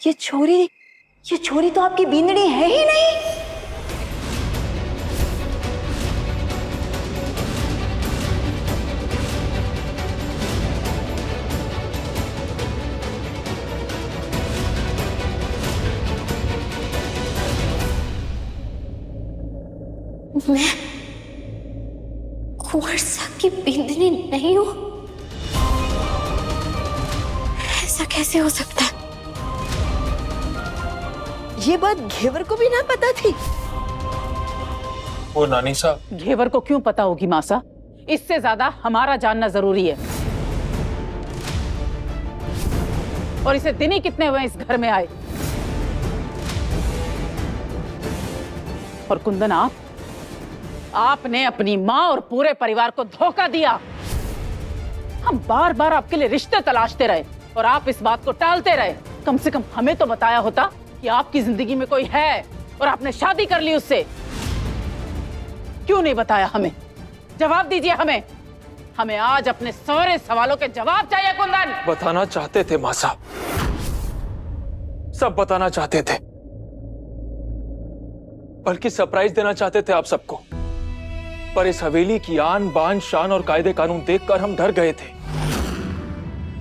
ये छोरी तो आपकी बींदड़ी है ही नहीं। मैं कुंवर साहब की बिंदनी नहीं हूं? ऐसा कैसे हो सकता है? ये बात घेवर को भी ना पता थी? वो नानी साहब, घेवर को क्यों पता होगी मासा? इससे ज्यादा हमारा जानना जरूरी है। और इसे दिन ही कितने हुए इस घर में आए? और कुंदन, आपने अपनी माँ और पूरे परिवार को धोखा दिया। हम बार बार आपके लिए रिश्ते तलाशते रहे और आप इस बात को टालते रहे। कम से कम हमें तो बताया होता कि आपकी जिंदगी में कोई है और आपने शादी कर ली उससे। क्यों नहीं बताया हमें? जवाब दीजिए हमें। हमें आज अपने सारे सवालों के जवाब चाहिए कुंदन। बताना चाहते थे माँ साहब, सब बताना चाहते थे, बल्कि सरप्राइज देना चाहते थे आप सबको। पर इस हवेली की आन बान शान और कायदे कानून देखकर हम डर गए थे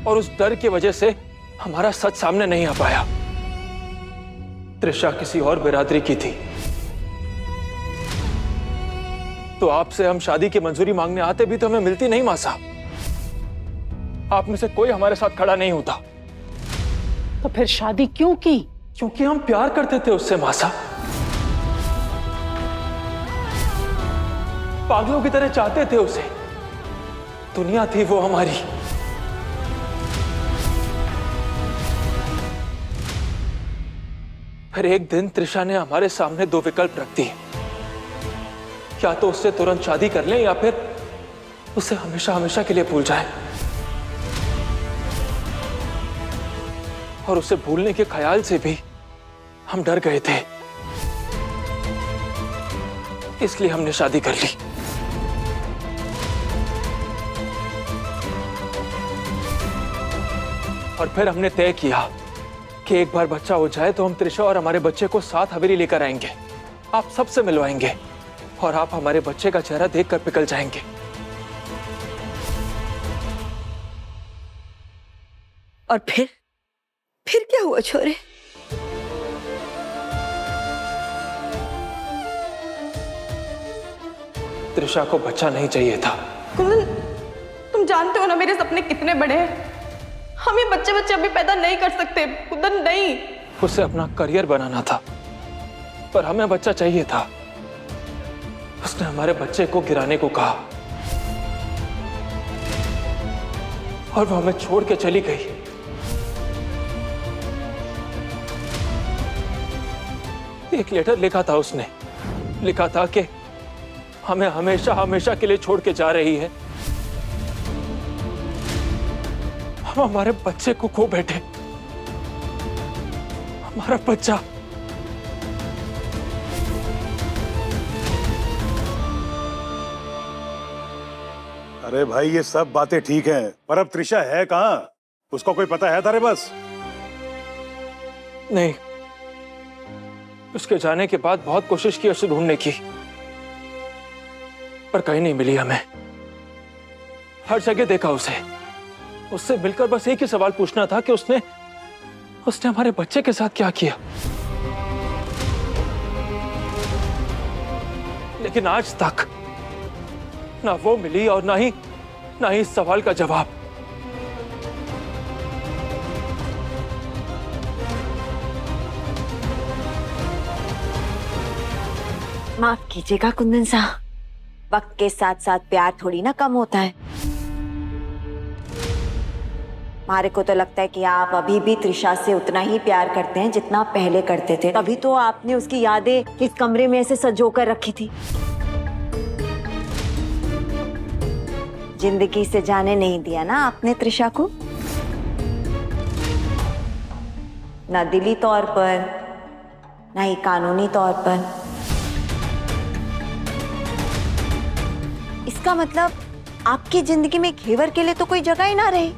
और उस डर की वजह से हमारा सच सामने नहीं आ पाया। त्रिशा किसी और बिरादरी की थी, तो आपसे हम शादी की मंजूरी मांगने आते भी तो हमें मिलती नहीं मां साहब। आप में से कोई हमारे साथ खड़ा नहीं होता। तो फिर शादी क्यों की? क्योंकि हम प्यार करते थे उससे मां साहब, पागलों की तरह चाहते थे उसे। दुनिया थी वो हमारी। फिर एक दिन त्रिशा ने हमारे सामने दो विकल्प रख दिए, या तो उससे तुरंत शादी कर लें या फिर उसे हमेशा हमेशा के लिए भूल जाएं। और उसे भूलने के ख्याल से भी हम डर गए थे, इसलिए हमने शादी कर ली। और फिर हमने तय किया कि एक बार बच्चा हो जाए तो हम त्रिशा और हमारे बच्चे को साथ हवेली लेकर आएंगे, आप सबसे मिलवाएंगे और आप हमारे बच्चे का चेहरा देखकर पिघल जाएंगे। और फिर क्या हुआ छोरे? त्रिशा को बच्चा नहीं चाहिए था। कुंदन, तुम जानते हो ना मेरे सपने कितने बड़े हैं। हम ये बच्चे अभी पैदा नहीं कर सकते कुंदन, नहीं। उसे अपना करियर बनाना था, पर हमें बच्चा चाहिए था। उसने हमारे बच्चे को गिराने को कहा और वो हमें छोड़ के चली गई। एक लेटर लिखा था उसने, लिखा था कि हमें हमेशा हमेशा के लिए छोड़ के जा रही है। हम हमारे बच्चे को खो बैठे, हमारा बच्चा। अरे भाई ये सब बातें ठीक हैं, पर अब त्रिशा है कहाँ? उसका कोई पता है तारे बस? नहीं, उसके जाने के बाद बहुत कोशिश की उसे ढूंढने की, पर कहीं नहीं मिली हमें। हर जगह देखा उसे। उससे मिलकर बस एक ही सवाल पूछना था कि उसने हमारे बच्चे के साथ क्या किया। लेकिन आज तक ना वो मिली और ना ही इस सवाल का जवाब। माफ कीजिएगा कुंदन साहब, वक्त के साथ साथ प्यार थोड़ी ना कम होता है। हमारे को तो लगता है कि आप अभी भी त्रिशा से उतना ही प्यार करते हैं जितना पहले करते थे। तभी तो आपने उसकी यादें इस कमरे में ऐसे संजोकर रखी थी। जिंदगी से जाने नहीं दिया ना आपने त्रिशा को, ना दिली तौर पर ना ही कानूनी तौर पर। इसका मतलब आपकी जिंदगी में घेवर के लिए तो कोई जगह ही ना रही।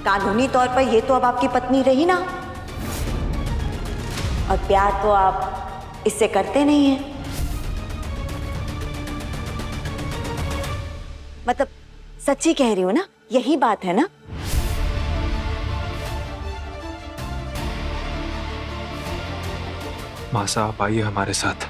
कानूनी तौर पर ये तो अब आपकी पत्नी रही ना, और प्यार तो आप इससे करते नहीं हैं। मतलब सच्ची कह रही हो ना, यही बात है ना? मासा, आप आइए हमारे साथ।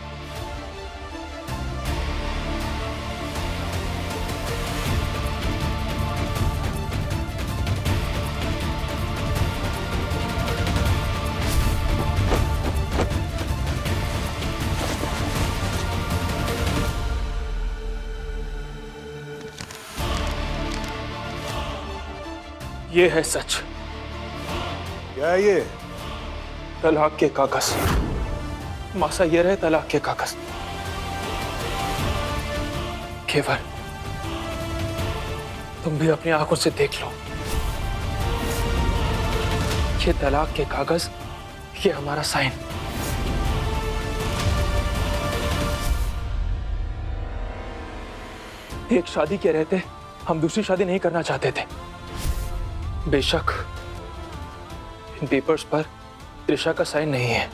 ये है सच। क्या है ये? तलाक के कागज। मासा, ये रहे तलाक के कागज। केवल तुम भी अपनी आंखों से देख लो। ये तलाक के कागज, ये हमारा साइन। एक शादी के रहते हम दूसरी शादी नहीं करना चाहते थे। बेशक इन पेपर्स पर त्रिशा का साइन नहीं है,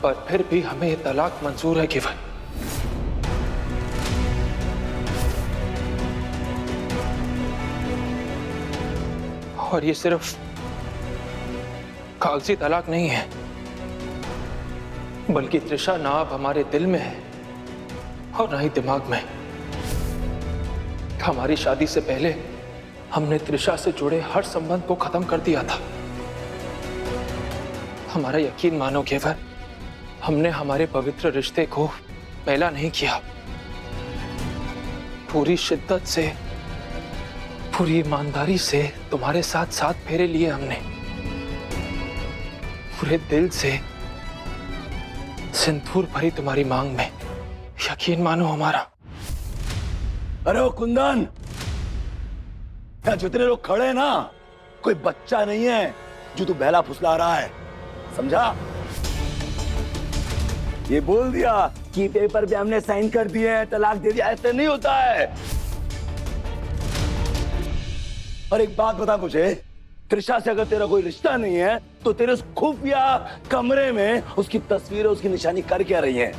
पर फिर भी हमें ये तलाक मंजूर है केवल। और ये सिर्फ कागजी तलाक नहीं है, बल्कि त्रिशा ना अब हमारे दिल में है और ना ही दिमाग में। हमारी शादी से पहले हमने त्रिशा से जुड़े हर संबंध को खत्म कर दिया था। हमारा यकीन मानो केवल, हमने हमारे पवित्र रिश्ते को पहला नहीं किया। पूरी शिद्दत से, पूरी ईमानदारी से तुम्हारे साथ साथ फेरे लिए हमने। पूरे दिल से सिंदूर भरी तुम्हारी मांग में। यकीन मानो हमारा। अरे वो कुंदन, यहाँ जितने लोग खड़े हैं ना, कोई बच्चा नहीं है जो तू बहला फुसला रहा है, समझा? ये बोल दिया कि पेपर पे हमने साइन कर दिए हैं, तलाक दे दिया, ऐसे नहीं होता है। और एक बात बता मुझे, त्रिशा से अगर तेरा कोई रिश्ता नहीं है तो तेरे उस खुफिया कमरे में उसकी तस्वीरें, उसकी निशानी कर क्या रही हैं?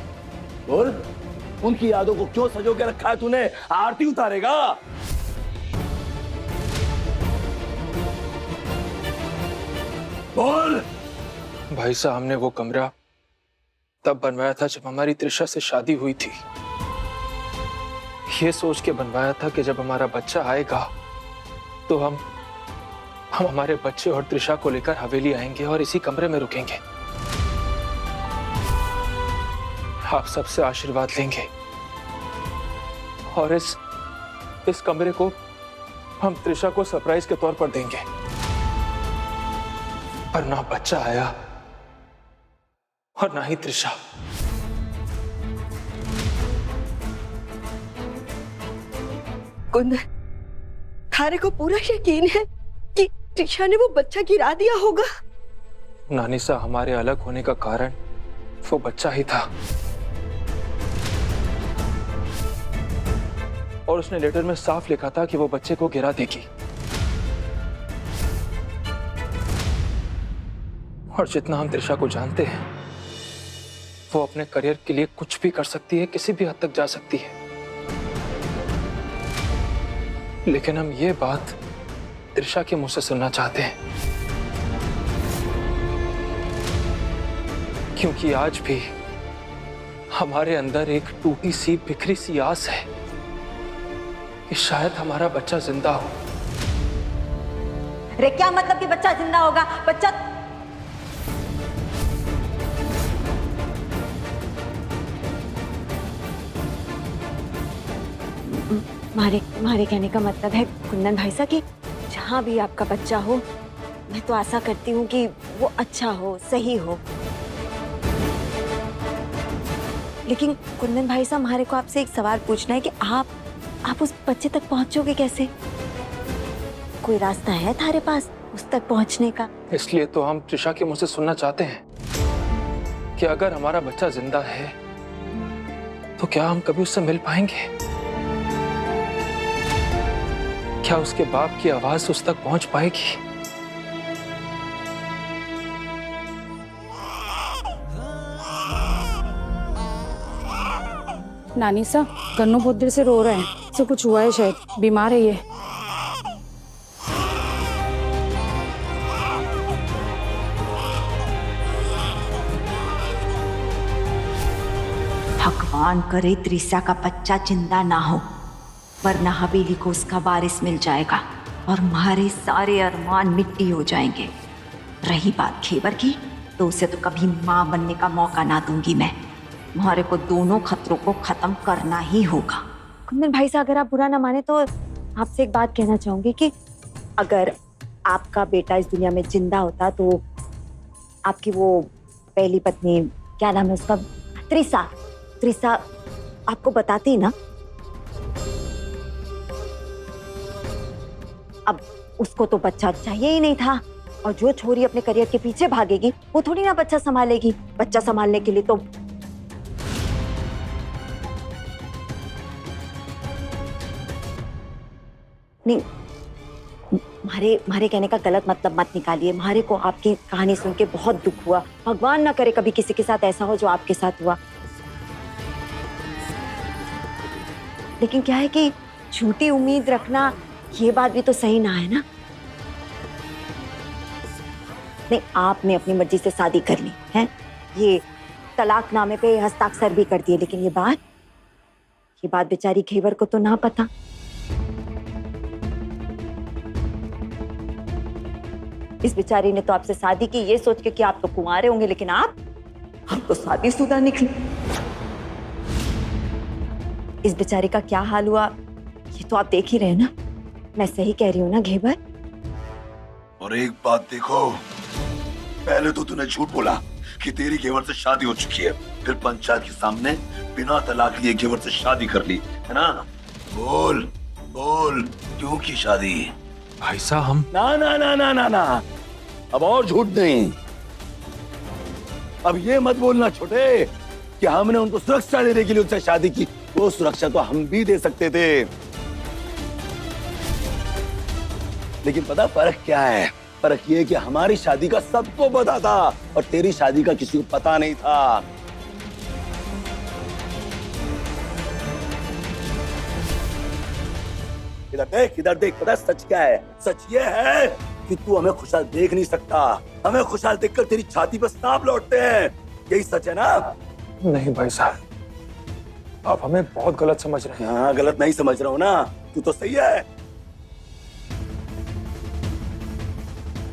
बोल, उनकी यादों को क्यों सजो के रखा है तूने? आरती उतारेगा? बोल। भाई साहब, हमने वो कमरा तब बनवाया था जब हमारी त्रिशा से शादी हुई थी। ये सोच के बनवाया था कि जब हमारा बच्चा आएगा तो हम हमारे बच्चे और त्रिशा को लेकर हवेली आएंगे और इसी कमरे में रुकेंगे। आप सबसे आशीर्वाद लेंगे और इस कमरे को हम त्रिशा को सरप्राइज के तौर पर देंगे। पर ना बच्चा आया और ना ही त्रिशा। कुंदन, थारे को पूरा यकीन है कि त्रिशा ने वो बच्चा गिरा दिया होगा? नानिसा, हमारे अलग होने का कारण वो बच्चा ही था। और उसने लेटर में साफ लिखा था कि वो बच्चे को गिरा देगी। और जितना हम त्रिशा को जानते हैं, वो अपने करियर के लिए कुछ भी कर सकती है, किसी भी हद तक जा सकती है। लेकिन हम ये बात त्रिशा के मुंह से सुनना चाहते हैं, क्योंकि आज भी हमारे अंदर एक टूटी सी, बिखरी सी आस है कि शायद हमारा बच्चा जिंदा हो। अरे क्या मतलब कि बच्चा जिंदा होगा? बच्चा मारे कहने का मतलब है कुंदन भाई साहब कि जहां भी आपका बच्चा हो, मैं तो आशा करती हूँ कि वो अच्छा हो, सही हो। लेकिन कुंदन भाई साहब, हमारे को आपसे एक सवाल पूछना है कि आप उस बच्चे तक पहुंचोगे कैसे? कोई रास्ता है थारे पास उस तक पहुंचने का? इसलिए तो हम त्रिशा के मुंह से सुनना चाहते हैं कि अगर हमारा बच्चा जिंदा है तो क्या हम कभी उससे मिल पाएंगे? क्या उसके बाप की आवाज उस तक पहुंच पाएगी? नानी सा, गन्नू बहुत देर से रो रहे हैं। इसे कुछ हुआ है, शायद बीमार है ये। भगवान करे त्रिशा का बच्चा जिंदा ना हो, वरना हवेली को उसका वारिस मिल जाएगा और हमारे सारे अरमान मिट्टी हो जाएंगे। रही बात घेवर की, तो उसे तो कभी माँ बनने का मौका ना दूंगी मैं। हमारे को दोनों खतरों को खत्म करना ही होगा। कुंदन भाई साहब, अगर आप बुरा ना माने तो आपसे एक बात कहना चाहूंगी कि अगर आपका बेटा इस दुनिया में जिंदा होता तो आपकी वो पहली पत्नी, क्या नाम है उसका, त्रिशा आपको बताती ना। अब उसको तो बच्चा चाहिए ही नहीं था, और जो छोरी अपने करियर के पीछे भागेगी वो थोड़ी ना बच्चा संभालेगी। बच्चा संभालने के लिए तो नहीं, मारे कहने का गलत मतलब मत निकालिए। मारे को आपकी कहानी सुन के बहुत दुख हुआ। भगवान ना करे कभी किसी के साथ ऐसा हो जो आपके साथ हुआ। लेकिन क्या है कि झूठी उम्मीद रखना, ये बात भी तो सही ना है ना। नहीं, आपने अपनी मर्जी से शादी कर ली है, ये तलाकनामे पे हस्ताक्षर भी कर दिए, लेकिन ये बात बेचारी घेवर को तो ना पता। इस बेचारी ने तो आपसे शादी की ये सोच के कि आप तो कुंवारे होंगे, लेकिन आप तो शादीशुदा निकले। इस बेचारी का क्या हाल हुआ ये तो आप देख ही रहे हैं ना। मैं सही कह रही हूँ ना घेवर? और एक बात देखो, पहले तो तूने झूठ बोला कि तेरी घेवर से शादी हो चुकी है, फिर पंचायत के सामने बिना तलाक लिए घेवर से शादी कर ली है ना। बोल बोल, क्यों की शादी? भाई साहब, हम ना ना ना ना ना ना, अब और झूठ नहीं। अब ये मत बोलना छोटे कि हमने उनको सुरक्षा देने के लिए उनसे शादी की। वो सुरक्षा तो हम भी दे सकते थे, लेकिन पता फर्क क्या है? फर्क ये कि हमारी शादी का सबको पता था और तेरी शादी का किसी को पता नहीं था। इधर देख, पता सच क्या है? सच ये है कि तू हमें खुशहाल देख नहीं सकता। हमें खुशहाल देखकर तेरी छाती पर सांप लौटते हैं। यही सच है ना? नहीं भाई साहब, आप हमें बहुत गलत समझ रहे हैं। हाँ, गलत नहीं समझ रहा हूँ ना, तू तो सही है।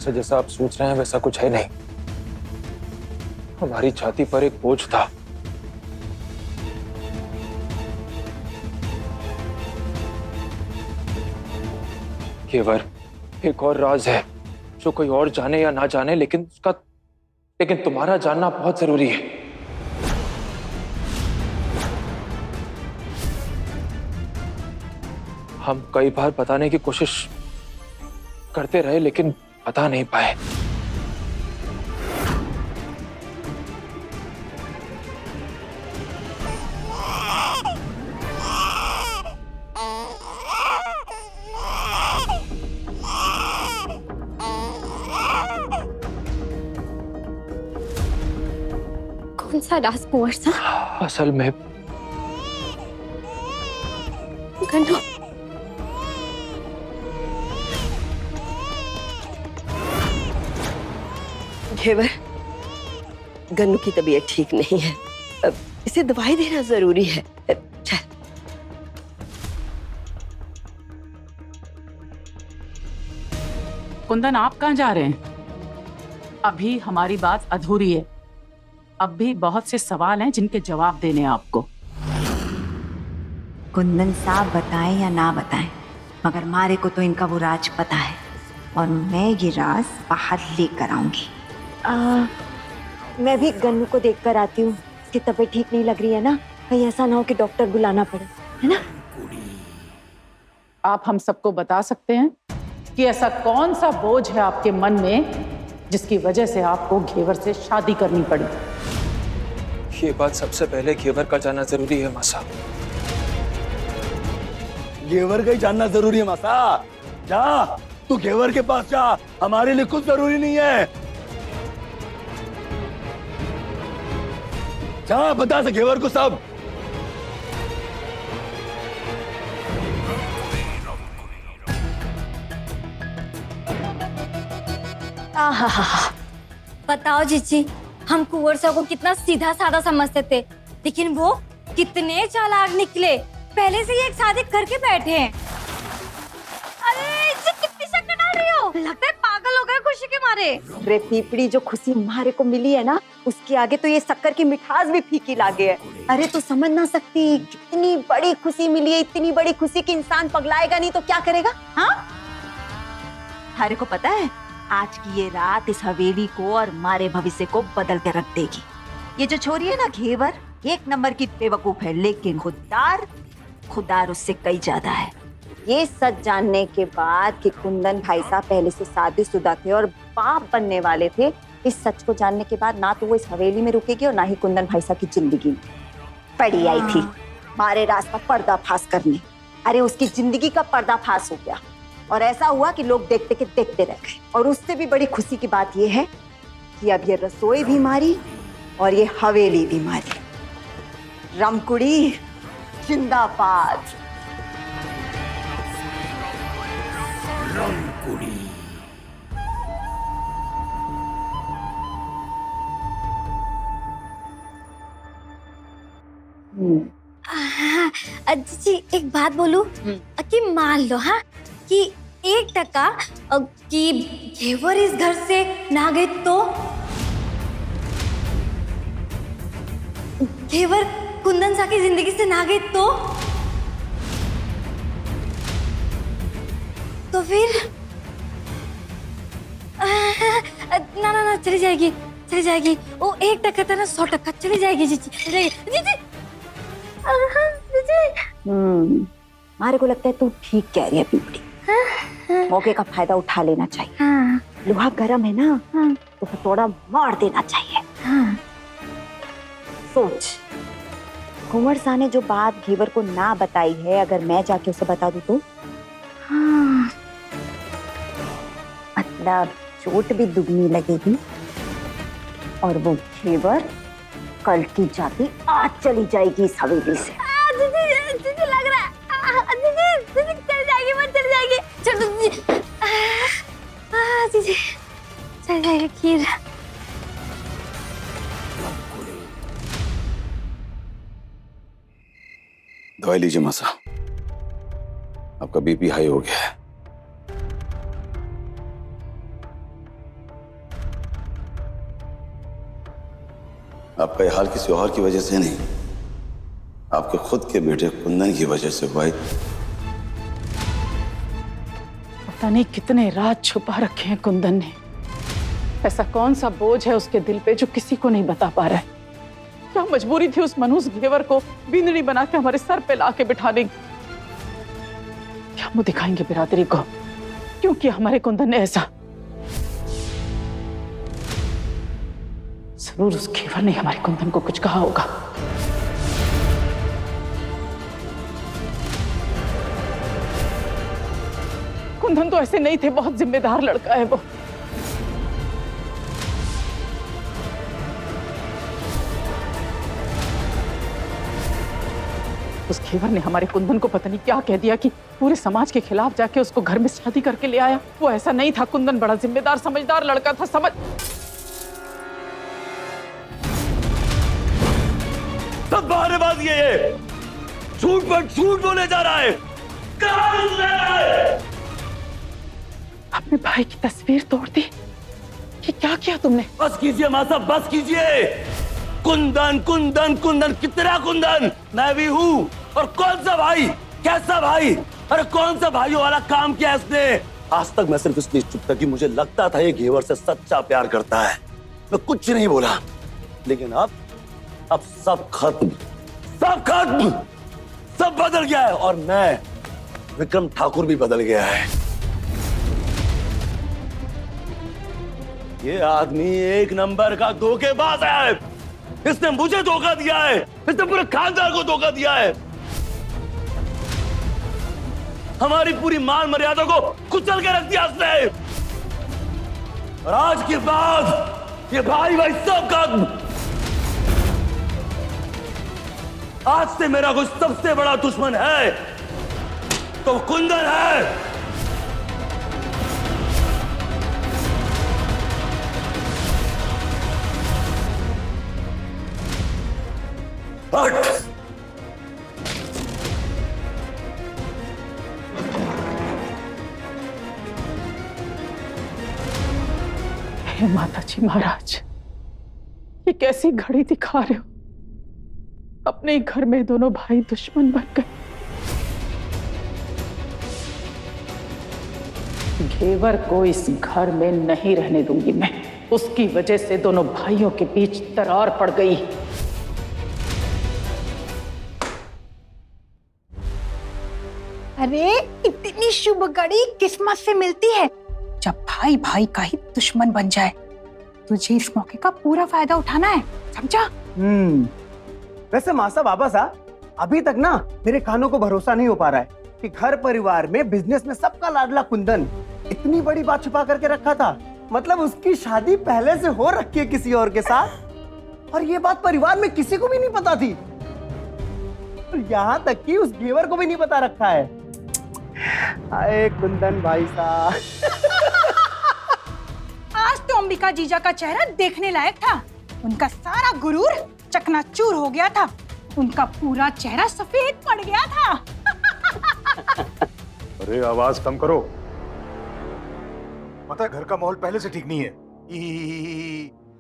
जैसा आप सोच रहे हैं वैसा कुछ है नहीं। हमारी छाती पर एक बोझ था। केवल एक और राज है जो कोई और जाने या ना जाने, लेकिन तुम्हारा जानना बहुत जरूरी है। हम कई बार बताने की कोशिश करते रहे, लेकिन बता नहीं पाए। कौन सा राजकुंवर सा? असल में गन्नू, घेवर, गन्नू की तबीयत ठीक नहीं है, अब इसे दवाई देना जरूरी है। चल। कुंदन, आप कहाँ जा रहे हैं? अभी हमारी बात अधूरी है। अब भी बहुत से सवाल हैं जिनके जवाब देने हैं आपको। कुंदन साहब बताएं या ना बताएं, मगर मारे को तो इनका वो राज पता है और मैं ये राज बाहर लेकर आऊंगी। मैं भी गन्नू को देखकर आती हूँ। इसकी तबीयत ठीक नहीं लग रही है ना, कहीं ऐसा ना हो कि डॉक्टर बुलाना पड़े, है ना? आप हम सबको बता सकते हैं कि ऐसा कौन सा बोझ है आपके मन में जिसकी वजह से आपको घेवर से शादी करनी पड़ी? ये बात सबसे पहले घेवर का जानना जरूरी है मासा। घेवर का ही जानना जरूरी है मासा। जा, तू घेवर के पास जा, हमारे लिए कुछ जरूरी नहीं है। जा, बता से घेवर को सब। बताओ जीजी, हम कुंवर साहब को कितना सीधा साधा समझते थे, लेकिन वो कितने चालाक निकले। पहले से ही एक शादी करके बैठे हैं। अरे इसे कितनी शक्कर डाल रही हो? लगता है पागल हो गए खुशी के मारे। रे पीपड़ी, जो खुशी मारे को मिली है ना, उसके आगे तो ये शक्कर की मिठास भी फीकी लागे है। अरे तो समझ ना सकती, कितनी बड़ी खुशी मिली है, इतनी बड़ी खुशी कि इंसान पगलाएगा नहीं तो क्या करेगा? हाँ, थारे को पता है आज की ये रात इस हवेली को और हमारे भविष्य को बदल के रख देगी। ये जो छोरी है ना घेवर, एक नंबर की बेवकूफ है, लेकिन खुददार उससे कई ज्यादा है। ये सच जानने के बाद कि कुंदन भाई साहब पहले से शादीशुदा थे और बाप बनने वाले थे, इस सच को जानने के बाद ना तो वो इस हवेली में रुकेगी और ना ही कुंदन भाई साहब की जिंदगी में पड़ी आई थी हमारे रास्ता पर्दाफाश करने। अरे उसकी जिंदगी का पर्दाफाश हो गया और ऐसा हुआ कि लोग देखते रह गए। और उससे भी बड़ी खुशी की बात यह है कि अब ये रसोई भी मारी और ये हवेली भी मारी। रमकुड़ी जिंदाबाद। जी एक बात बोलूं कि मान लो हाँ कि 1% कि घेवर इस घर से ना गए तो घेवर कुंदन सा की जिंदगी से ना गए तो फिर ना चली जाएगी। वो 1% था ना 100% चली जाएगी। जी हमारे को लगता है तू ठीक कह रही है पीपड़ी। मौके का फायदा उठा लेना चाहिए। लोहा गर्म है ना, तो हथौड़ा मार देना चाहिए। सोच, कुंवर शाह ने जो बात घेवर को ना बताई है, अगर मैं जाके उसे बता दूं तो मतलब चोट भी दुगनी लगेगी और वो घेवर कल की जाती आज चली जाएगी इस हवेली से। दीदी लग रहा है दीदी चल जाएगी चलो दीदी चल जाएगी खीर। दवाई लीजिए मासा, आपका बीपी हाई हो गया है। आपका यह हाल किसी और की वजह से नहीं, आपके खुद के बेटे कुंदन की वजह से हुआ है। पता नहीं कितने राज छुपा रखे हैं कुंदन ने। ऐसा कौन सा बोझ है उसके दिल पे जो किसी को नहीं बता पा रहा है। क्या मजबूरी थी उस मनुष्य घेवर को बिंदनी बना के हमारे सर पे लाके बिठाने की? क्या मुंह दिखाएंगे बिरादरी को? क्यों किया हमारे कुंदन ने ऐसा? जरूर उस घेवर ने हमारे कुंदन को कुछ कहा होगा। कुंदन तो ऐसे नहीं थे, बहुत जिम्मेदार लड़का है वो। उस घेवर ने हमारे कुंदन को पता नहीं क्या कह दिया कि पूरे समाज के खिलाफ जाके उसको घर में शादी करके ले आया। वो ऐसा नहीं था। कुंदन बड़ा जिम्मेदार समझदार लड़का था। समझ सब बहानेबाजी है ये। झूठ पर झूठ बोले जा रहा है। कहां घुस रहा है? अपने भाई की तस्वीर तोड़ दी। ये क्या किया तुमने? बस कीजिए मां साहब, बस कीजिए। कुंदन कुंदन कुंदन, कितना कुंदन? मैं भी हूँ। और कौन सा भाई? कैसा भाई? अरे कौन सा भाइयों वाला काम किया इसने? आज तक मैं सिर्फ इसलिए चुप था कि मुझे लगता था ये घेवर से सच्चा प्यार करता है। मैं कुछ नहीं बोला, लेकिन अब सब खत्म, सब खत्म, सब बदल गया है। और मैं विक्रम ठाकुर भी बदल गया है। ये आदमी एक नंबर का धोखेबाज है। इसने मुझे धोखा दिया है, इसने पूरे खानदान को धोखा दिया है। हमारी पूरी मान मर्यादा को कुचल के रख दिया उसने। और आज के बाद ये भाई भाई सब खत्म। आज से मेरा कोई सबसे बड़ा दुश्मन है तो कुंदन है। हट। हे माता जी महाराज, ये कैसी घड़ी दिखा रहे हो? अपने घर में दोनों भाई दुश्मन बन गए। घेवर को इस घर में नहीं रहने दूंगी मैं। उसकी वजह से दोनों भाइयों के बीच दरार पड़ गई। अरे इतनी शुभ घड़ी किस्मत से मिलती है जब भाई भाई का ही दुश्मन बन जाए। तुझे इस मौके का पूरा फायदा उठाना है, समझा? वैसे मासा बाबा सा अभी तक ना मेरे कानों को भरोसा नहीं हो पा रहा है कि घर परिवार में बिजनेस में सबका लाडला कुंदन इतनी बड़ी बात छुपा करके रखा था। मतलब उसकी शादी पहले से हो रखी है किसी और के साथ, और ये बात परिवार में किसी को भी नहीं पता थी। और यहाँ तक कि उस घेवर को भी नहीं पता रखा है। हाय कुंदन भाई साहब। आज तो अंबिका जीजा का चेहरा देखने लायक था। उनका सारा गुरूर चकनाचूर हो गया था। उनका पूरा चेहरा सफेद पड़ गया था। अरे आवाज कम करो। पता है घर का माहौल पहले से ठीक नहीं है।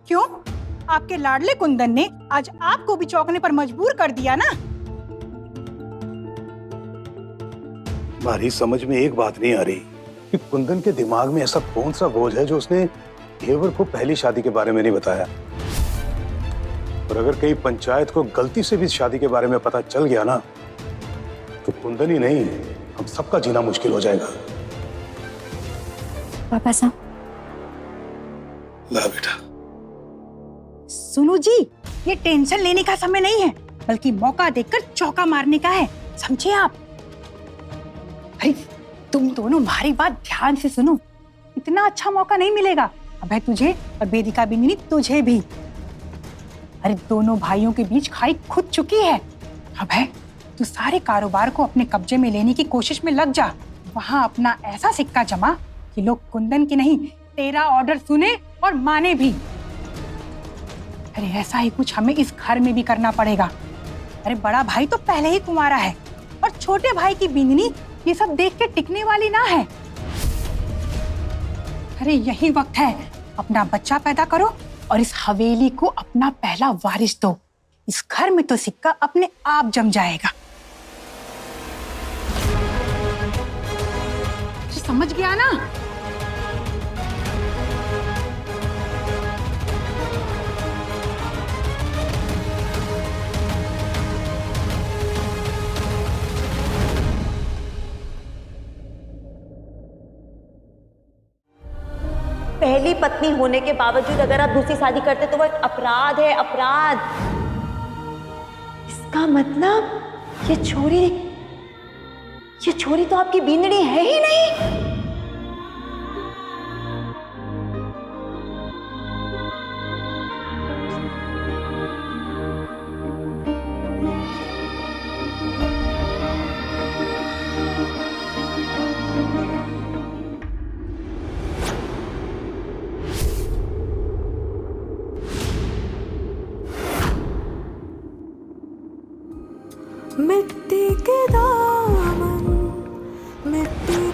क्यों? आपके लाडले कुंदन ने आज आपको भी चौंकने पर मजबूर कर दिया ना। हमारी समझ में एक बात नहीं आ रही कि कुंदन के दिमाग में ऐसा कौन सा बोझ है जो उसने घेवर को पहली शादी के बारे में नहीं बताया। और अगर कहीं पंचायत को गलती से भी शादी के बारे में पता चल गया ना तो कुंदन ही नहीं, हम सबका जीना मुश्किल हो जाएगा। पापा साहब। ला बेटा। सुनो जी, ये टेंशन लेने का समय नहीं है, बल्कि मौका देखकर चौका मारने का है, समझे आप? अरे तुम दोनों हमारी बात ध्यान से सुनो। इतना अच्छा मौका नहीं मिलेगा अभय तुझे और वेदिका बिंदिनी तुझे भी। अरे दोनों भाइयों के बीच खाई खुद चुकी है। अभय तू सारे कारोबार को अपने कब्जे में लेने की कोशिश में लग जा। वहां अपना ऐसा सिक्का जमा कि लोग कुंदन की नहीं तेरा ऑर्डर सुने और माने भी। अरे ऐसा ही कुछ हमें इस घर में भी करना पड़ेगा। अरे बड़ा भाई तो पहले ही कुंवारा है और छोटे भाई की बिंदनी ये सब देख के टिकने वाली ना है। अरे यही वक्त है, अपना बच्चा पैदा करो और इस हवेली को अपना पहला वारिस दो। इस घर में तो सिक्का अपने आप जम जाएगा। समझ गया ना? पहली पत्नी होने के बावजूद अगर आप दूसरी शादी करते तो वो एक अपराध है, अपराध। इसका मतलब ये छोरी तो आपकी बिंदनी है ही नहीं। मिट्टी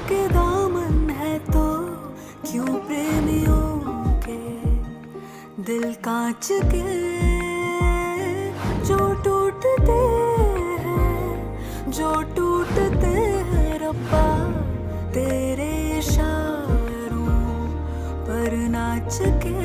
के दामन है तो क्यों प्रेमियों के दिल कांच के जो टूटते हैं रब्बा तेरे इशारों पर नाच के।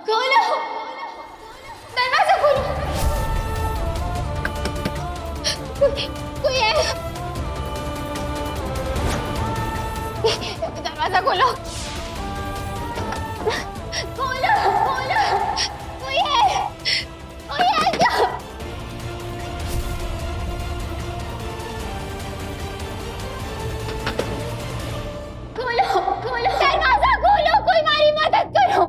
खोलो, दरवाजा खोलो। कोई है? दरवाजा खोलो, खोलो, खोलो। कोई है? कोई है क्या? खोलो, खोलो, दरवाजा खोलो, कोई हमारी मदद करो।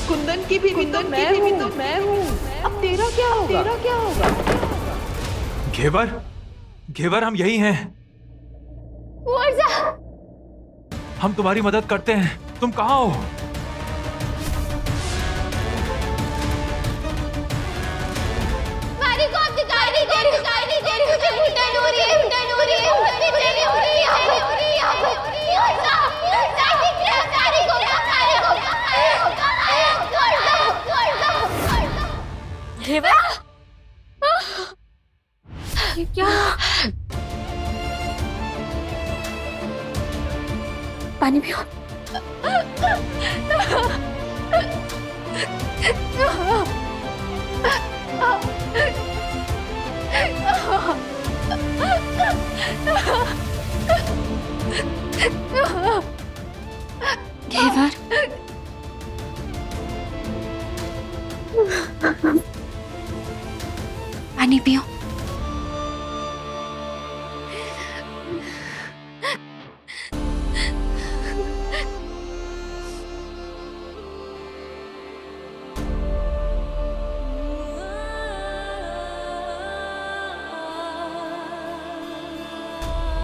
कुंदन की भी तो मैं हूँ। अब तेरा क्या होगा? घेवर, घेवर, हम यही हैं। कुंवर साहब, हम तुम्हारी मदद करते हैं। तुम कहाँ हो? मारी को आप दिखाई नहीं दे रही, मुझे घुटन हो रही है, मुझे बेचैनी हो रही है। कुंवर साहब, दिख रहा है मारी को, घेवर, ये क्या? पानी पियो। घेवर, पानी पियो।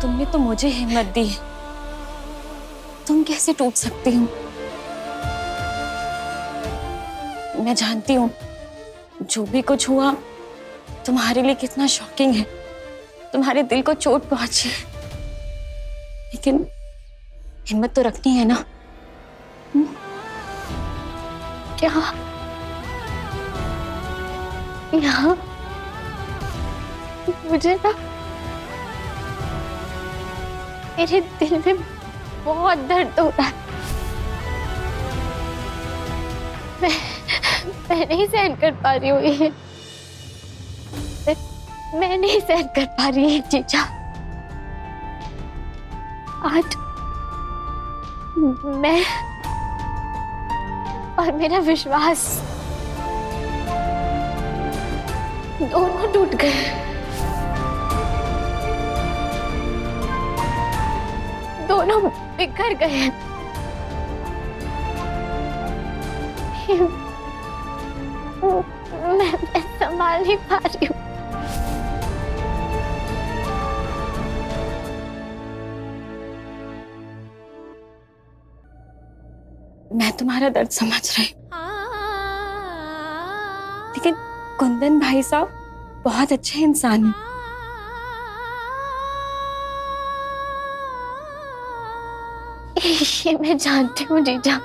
तुमने तो मुझे हिम्मत दी, तुम कैसे टूट सकती हो? मैं जानती हूँ जो भी कुछ हुआ तुम्हारे लिए कितना शॉकिंग है, तुम्हारे दिल को चोट पहुंची, लेकिन हिम्मत तो रखनी है ना। क्या यहाँ मुझे ना मेरे दिल में बहुत दर्द हो रहा है। मैं नहीं सहन कर पा रही हूँ ये, मैं नहीं सहन कर पा रही ये चीजा। आज मैं और मेरा विश्वास दोनों टूट गए, दोनों बिखर गए। मैं संभाल नहीं पा रही हूँ। मैं तुम्हारा दर्द समझ रही हूँ, लेकिन कुंदन भाई साहब बहुत अच्छे इंसान हैं। ये मैं जानती हूँ जीजा,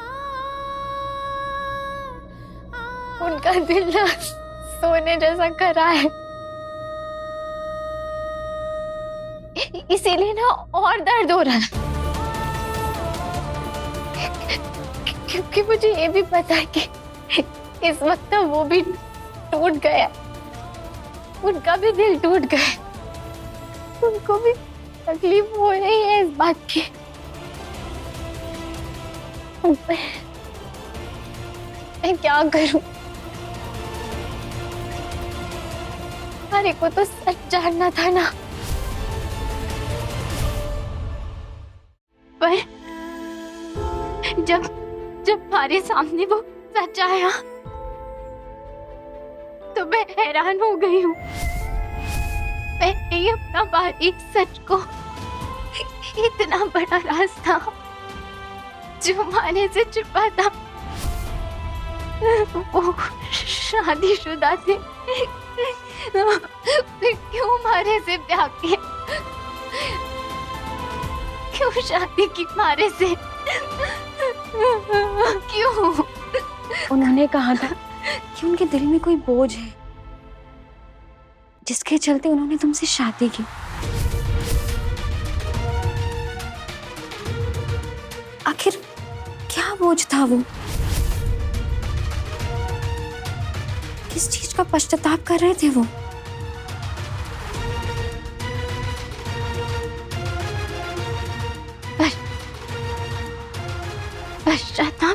उनका दिल ना सोने जैसा करा है, इसीलिए ना और दर्द हो रहा है। क्योंकि मुझे ये भी पता है कि इस वक्त वो भी टूट गया, उनका भी दिल टूट गया, उनको भी तकलीफ हो रही है इस बात की। मैं क्या करूं? अरे को तो सच जानना था ना, पर जब जब हमारे सामने वो सच आया तो मैं हैरान हो गई हूँ। मैंने ही अपना बारीक सच को इतना बड़ा राज था जो माने से छुपा था, वो शादीशुदा थे। फिर क्यों मारे से ब्याह किया, क्यों शादी की मारे से, क्यों? उन्होंने कहा था कि उनके दिल में कोई बोझ है जिसके चलते उन्होंने तुमसे शादी की। आखिर क्या बोझ था वो? किस चीज का पश्चाताप कर रहे थे वो? पश्चाताप?